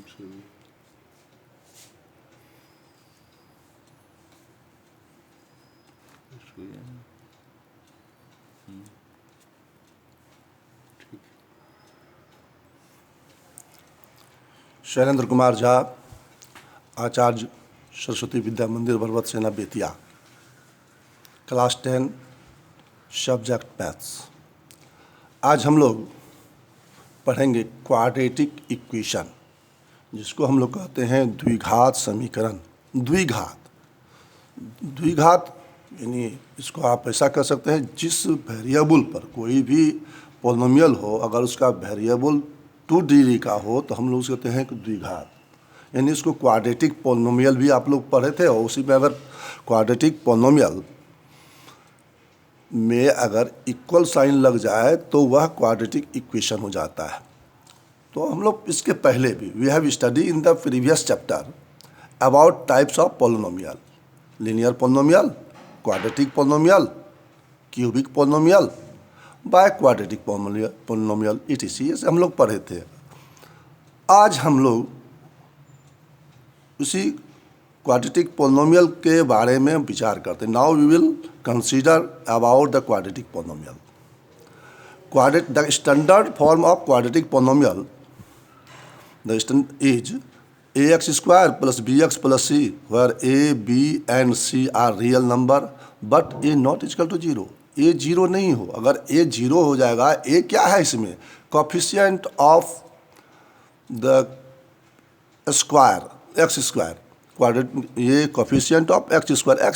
शुरू। शुरू है ना? ठीक। शैलेंद्र कुमार झा, आचार्य सरस्वती विद्या मंदिर बरबत सेना बेतिया, क्लास 10, सब्जेक्ट मैथ्स। आज हम लोग पढ़ेंगे क्वाड्रेटिक इक्वेशन, जिसको हम लोग कहते हैं द्विघात समीकरण। द्विघात यानी इसको आप ऐसा कह सकते हैं, जिस वेरिएबल पर कोई भी पोलिनोमियल हो, अगर उसका वेरिएबल 2 डिग्री का हो तो हम लोग उसे कहते हैं कि द्विघात। यानी इसको क्वाड्रेटिक पोलिनोमियल भी आप लोग पढ़े थे, और उसी में अगर क्वाड्रेटिक पोलिनोमियल में अगर इक्वल साइन लग जाए तो वह क्वाड्रेटिक इक्वेशन हो जाता है। तो हम लोग इसके पहले भी we have study in the previous chapter about types of polynomial, linear polynomial, quadratic polynomial, cubic polynomial, biquadratic polynomial etc. ऐसे हम लोग पढ़े थे। आज हम लोग उसी क्वाड्रेटिक पोलिनोमियल के बारे में विचार करते हैं। Now we will consider about the quadratic polynomial. The standard form of quadratic polynomial is ax square plus bx plus c, where a, b and c are real number but a not equal to 0। a 0 नहीं हो, अगर a 0 हो जाएगा, a क्या है इसमें? Coefficient of the square x square, ये coefficient of x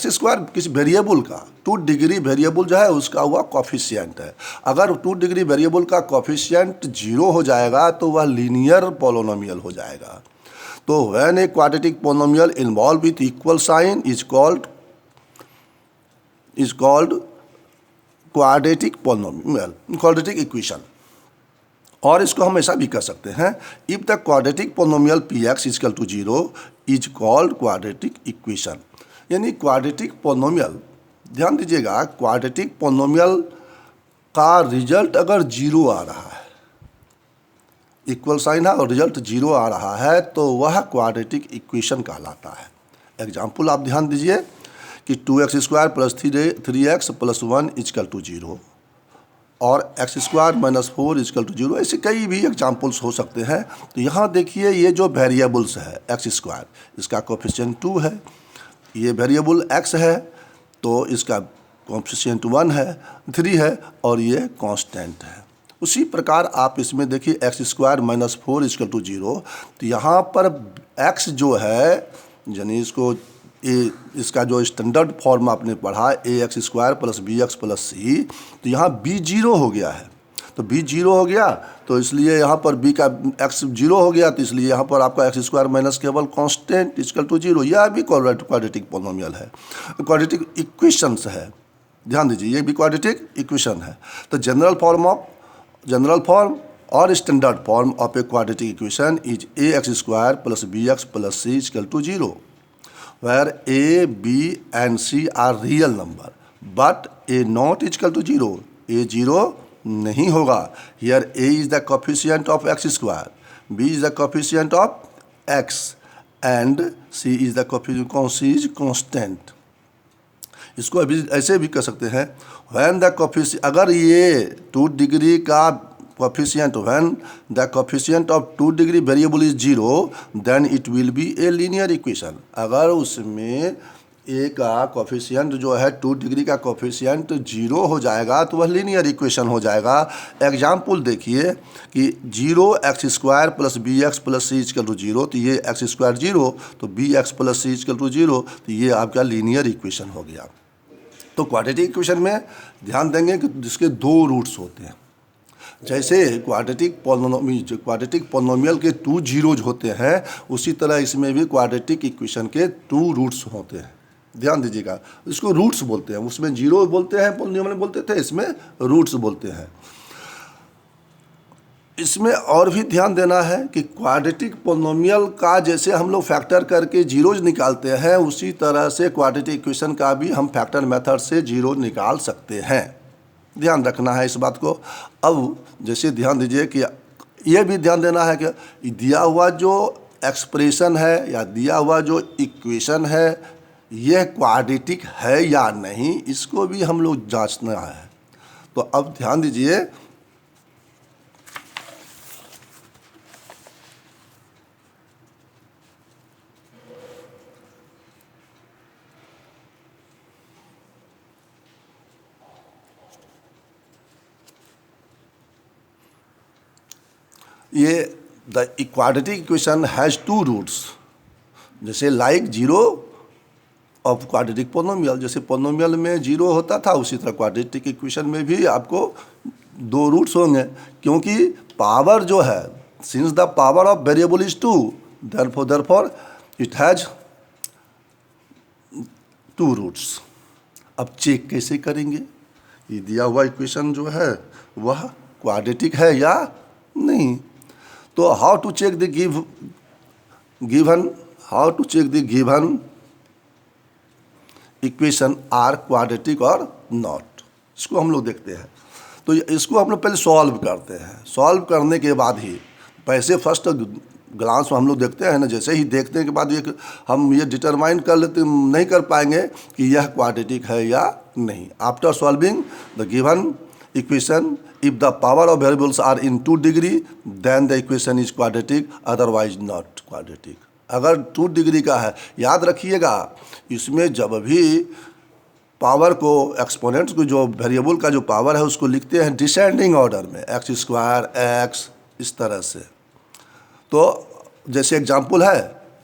square किसी वेरिएबल का 2 डिग्री वेरिएबल जो है उसका हुआ कोफिशिएंट है। अगर 2 डिग्री वेरिएबल का कोफिशिएंट 0 हो जाएगा तो वह लीनियर पोलिनोमियल हो जाएगा। तो when a quadratic polynomial involve with equal sign is called quadratic polynomial, quadratic equation. और इसको हम ऐसा भी कह सकते हैं, if the quadratic polynomial p x is equal to 0 is called quadratic equation. यानी क्वाड्रेटिक पोलिनोमियल, ध्यान दीजिएगा, क्वाड्रेटिक पोलिनोमियल का रिजल्ट अगर 0 आ रहा है, इक्वल साइन है और रिजल्ट 0 आ रहा है, तो वह क्वाड्रेटिक इक्वेशन कहलाता है। एग्जाम्पल आप ध्यान दीजिए कि 2x square plus 3x plus 1 is equal to 0 और x square minus 4 is equal to 0। ऐसे कई भी एग्जाम्पल्स हो सकते हैं। तो यहाँ देखिए, ये जो वेरिएबल्स है एक्स स्क्वायर, इसका कोफिशिएंट 2 है, ये वेरिएबल x है तो इसका कोफिशिएंट 1 है, 3 है और ये कांस्टेंट है। उसी प्रकार आप इसमें देखिए x square minus 4 is equal to 0, तो यहाँ पर x जो है, यानी इसको इसका जो स्टैंडर्ड फॉर्म आपने पढ़ा A x square plus B x plus C, तो यहाँ बी 0 हो गया है। तो बी 0 हो गया तो इसलिए यहाँ पर बी का एक्स 0 हो गया, तो इसलिए यहाँ पर आपका एक्स स्क्वायर माइनस केवल कांस्टेंट इक्वल टू 0। यह भी क्वाड्रेटिक पोलिनोमियल है, क्वाड्रेटिक इक्वेशंस है। ध्यान दीजिए, ये भी क्वाड्रेटिक इक्वेशन है। तो जनरल फॉर्म और standard form of a quadratic equation is a x square plus B x plus c equal to 0, where a, b and c are real number but a not equal to 0। a 0 नहीं होगा। Here a is the coefficient of x square, b is the coefficient of x and c is the coefficient constant। इसको अभी ऐसे भी कह सकते हैं, when the coefficient, अगर ये 2 डिग्री का coefficient, when the coefficient of 2 degree variable is 0 then it will be a linear equation। अगर उसमें a का कोफिशिएंट जो है 2 डिग्री का कोफिशिएंट 0 हो जाएगा तो वह लीनियर इक्वेशन हो जाएगा। एग्जाम्पल देखिए कि 0 x square plus B x plus c equal to 0, तो ये एक्स स्क्वायर 0 तो b x plus c equal to 0, तो ये आपका लीनियर इक्वेशन हो गया। तो क्वाड्रेटिक इक्वेशन में ध्यान देंगे कि जिसके 2 रूट्स होते हैं। जैसे क्वाड्रेटिक पोलिनोमियल के 2 जीरोज होते हैं, उसी तरह इसमें भी क्वाड्रेटिक इक्वेशन के 2 रूट्स होते हैं। ध्यान दीजिएगा, इसको रूट्स बोलते हैं। उसमें 0 बोलते हैं, पोलिनोमियल बोलते थे, इसमें रूट्स बोलते हैं। इसमें और भी ध्यान देना है कि क्वाड्रेटिक पोलिनोमियल का जैसे हम लोग फैक्टर करके जीरोज निकालते हैं, उसी तरह से क्वाड्रेटिक इक्वेशन का भी हम फैक्टर मेथड से जीरो निकाल सकते हैं। ध्यान रखना है इस बात को। अब जैसे ध्यान दीजिए कि ये भी ध्यान देना है कि दिया हुआ जो एक्सप्रेशन है या दिया हुआ जो इक्वेशन है यह क्वाड्रेटिक है या नहीं, इसको भी हम लोग जांचना है। तो अब ध्यान दीजिए, ये the quadratic equation has two roots, जैसे like zero of quadratic polynomial, जैसे पोनोमियल में जीरो होता था उसी तरह क्वाड्रेटिक इक्वेशन में भी आपको दो रूट्स होंगे, क्योंकि पावर जो है, since the power of variable is two, therefore it has two roots. अब चेक कैसे करेंगे ये दिया हुआ इक्वेशन जो है वह क्वाड्रेटिक है या नहीं? तो how to check the given equation are quadratic or not, इसको हम लोग देखते हैं। तो इसको हम लोग पहले सॉल्व करते हैं। सॉल्व करने के बाद ही वैसे फर्स्ट ग्लांस में हम लोग देखते हैं ना, जैसे ही देखने के बाद हम ये डिटरमाइन कर लेते नहीं कर पाएंगे कि यह क्वाड्रेटिक है या नहीं। After solving the given equation, if the power of variables are in 2 degree then the equation is quadratic, otherwise not quadratic। अगर 2 डिग्री का है, याद रखिएगा इसमें जब भी पावर को, एक्सपोनेंट्स को, जो वेरिएबल का जो पावर है उसको लिखते हैं डिसेंडिंग ऑर्डर में, एक्स स्क्वायर एक्स इस तरह से। तो जैसे एग्जांपल है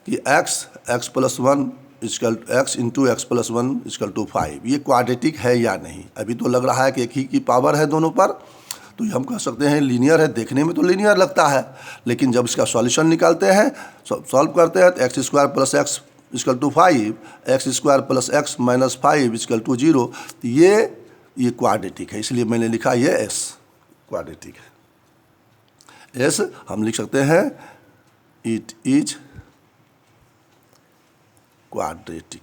कि x plus one equal x into x plus one equal to 5, ये क्वाड्रेटिक है या नहीं? अभी तो लग रहा है कि एक ही की पावर है दोनों पर, तो हम कह सकते हैं लीनियर है, देखने में तो लीनियर लगता है, लेकिन जब इसका सॉल्यूशन निकालते हैं, सॉल्व करते हैं, तो x square plus x equal to 5, x square plus x minus 5 equal to 0, तो ये क्वाड्रेटिक है, इसलिए मैंने लिखा ये एस क्वाड्रेटिक है। एस हम लिख सकते हैं इट इज क्वाड्रेटिक,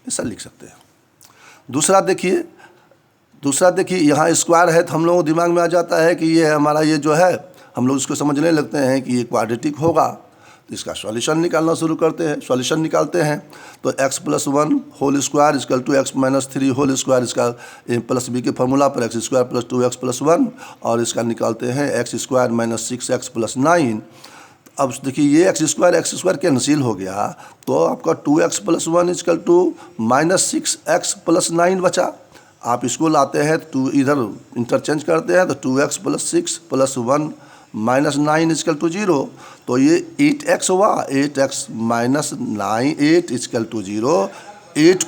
ऐसा लिख सकते हैं। दूसरा देखिए यहाँ स्क्वायर है, तो हम लोगों को दिमाग में आ जाता है कि ये हमारा ये जो है, हम लोग इसको समझने लगते हैं कि ये क्वाड्रेटिक होगा, तो इसका सॉल्यूशन निकालना शुरू करते हैं। सॉल्यूशन निकालते हैं तो x plus one whole square equal to x minus 3 whole square, इसका ए प्लस बी के फॉर्मूला पर x square plus 2x plus 1, और इसका निकालते हैं x square minus 6x plus 9। अब देखिए ये एक्स स्क्वायर कैंसिल हो गया, तो आपका 2x plus 1 equal to minus 6x plus 9 बचा। आप इसको लाते हैं तो इधर इंटरचेंज करते हैं, तो 2x plus 6 plus 1 minus 9 equal to 0, तो ये 8x हुआ, 8x minus 9 8 equal to 0, 8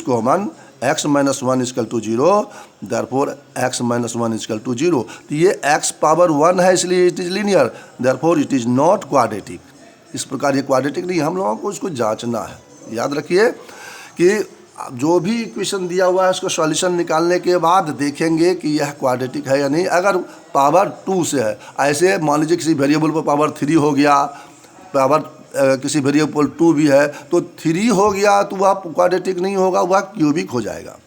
common x minus 1 equal to 0, therefore x minus 1 equal to 0। तो ये x पावर 1 है, इसलिए it is linear, therefore it is not quadratic. इस प्रकार ये क्वाड्रेटिक नहीं, हम लोगों को इसको जांचना है। याद रखिए कि जो भी इक्वेशन दिया हुआ है उसको सॉल्यूशन निकालने के बाद देखेंगे कि यह क्वाड्रेटिक है या नहीं। अगर पावर 2 से है, ऐसे मान लीजिए किसी वेरिएबल पर पावर 3 हो गया, पावर किसी वेरिएबल 2 भी है, तो 3 हो गया तो वह क्वाड्रेटिक नहीं होगा, वह क्यूबिक हो जाएगा।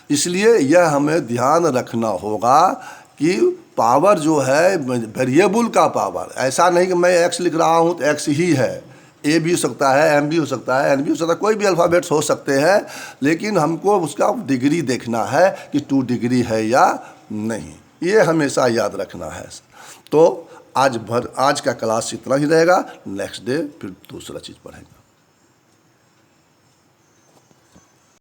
इसलिए यह हमें ध्यान रखना होगा कि पावर जो है वेरिएबल का पावर, ऐसा नहीं कि मैं x लिख रहा हूँ तो x ही है, ए भी हो सकता है, एम भी हो सकता है, एन भी हो सकता है, कोई भी अल्फ़ाबेट्स हो सकते हैं, लेकिन हमको उसका डिग्री देखना है कि 2 डिग्री है या नहीं, ये हमेशा याद रखना है। तो आज का क्लास इतना ही रहेगा, नेक्स्ट डे फिर दूसरा चीज़ पढ़ेंगे।